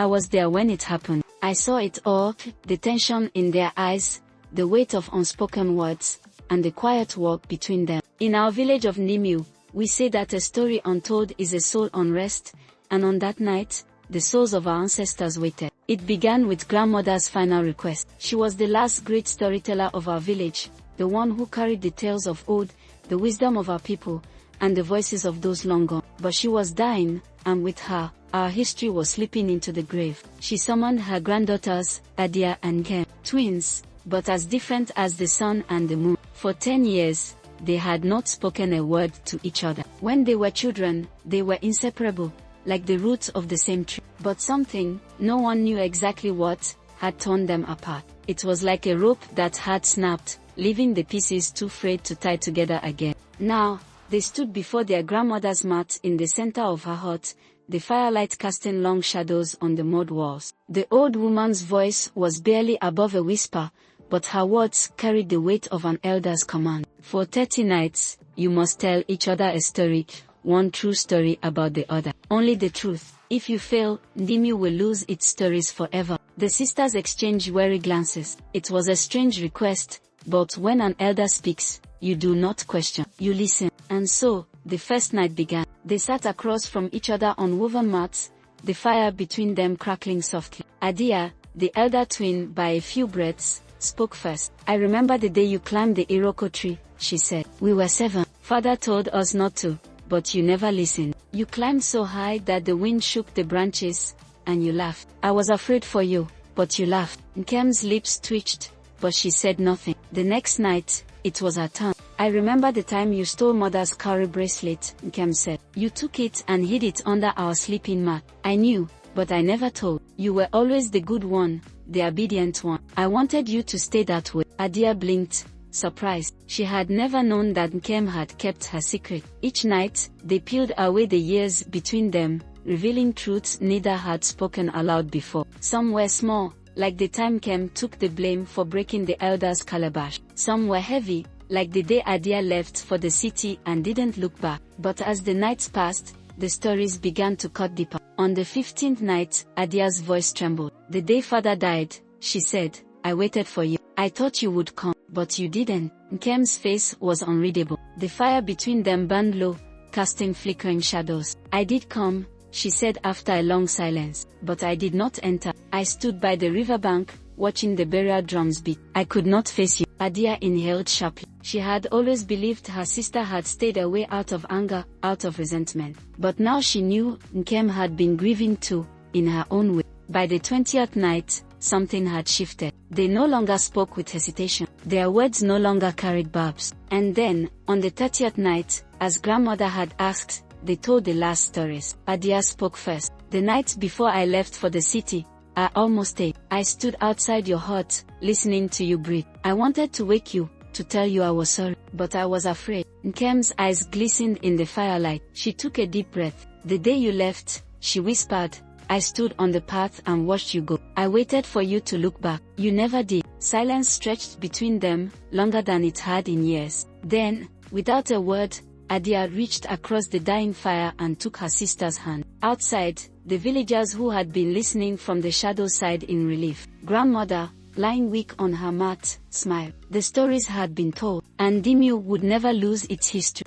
I was there when it happened. I saw it all, the tension in their eyes, the weight of unspoken words, and the quiet walk between them. In our village of Nimu, we say that a story untold is a soul on rest, and on that night, the souls of our ancestors waited. It began with grandmother's final request. She was the last great storyteller of our village, the one who carried the tales of old, the wisdom of our people, and the voices of those long gone. But she was dying, and with her, our history was slipping into the grave. She summoned her granddaughters, Adia and Kem, twins, but as different as the sun and the moon. For 10 years, they had not spoken a word to each other. When they were children, they were inseparable, like the roots of the same tree. But something, no one knew exactly what, had torn them apart. It was like a rope that had snapped, leaving the pieces too frayed to tie together again. Now, they stood before their grandmother's mat in the center of her hut, the firelight casting long shadows on the mud walls. The old woman's voice was barely above a whisper, but her words carried the weight of an elder's command. For 30 nights, you must tell each other a story, one true story about the other. Only the truth. If you fail, Nimu will lose its stories forever. The sisters exchanged wary glances. It was a strange request, but when an elder speaks, you do not question, you listen. And so, the first night began. They sat across from each other on woven mats, the fire between them crackling softly. Adia, the elder twin by a few breaths, spoke first. I remember the day you climbed the Iroko tree, she said. We were 7. Father told us not to, but you never listened. You climbed so high that the wind shook the branches, and you laughed. I was afraid for you, but you laughed. Nkem's lips twitched, but she said nothing. The next night, it was her turn. I remember the time you stole mother's cowrie bracelet, Nkem said. You took it and hid it under our sleeping mat. I knew, but I never told. You were always the good one, the obedient one. I wanted you to stay that way. Adia blinked, surprised. She had never known that Nkem had kept her secret. Each night, they peeled away the years between them, revealing truths neither had spoken aloud before. Some were small, like the time Nkem took the blame for breaking the elder's calabash. Some were heavy, like the day Adia left for the city and didn't look back. But as the nights passed, the stories began to cut deeper. On the 15th night, Adia's voice trembled. The day father died, she said, I waited for you. I thought you would come, but you didn't. Nkem's face was unreadable. The fire between them burned low, casting flickering shadows. I did come, she said after a long silence, but I did not enter. I stood by the riverbank, watching the burial drums beat. I could not face you. Adia inhaled sharply. She had always believed her sister had stayed away out of anger, out of resentment. But now she knew Nkem had been grieving too, in her own way. By the 20th night, something had shifted. They no longer spoke with hesitation. Their words no longer carried barbs. And then, on the 30th night, as grandmother had asked, they told the last stories. Adia spoke first. The night before I left for the city, I almost stayed. I stood outside your hut, listening to you breathe. I wanted to wake you, to tell you I was sorry, but I was afraid. Nkem's eyes glistened in the firelight. She took a deep breath. The day you left, she whispered, I stood on the path and watched you go. I waited for you to look back. You never did. Silence stretched between them, longer than it had in years. Then, without a word, Adia reached across the dying fire and took her sister's hand. Outside, the villagers who had been listening from the shadow sighed in relief. Grandmother, lying weak on her mat, smiled. The stories had been told, and Dimyu would never lose its history.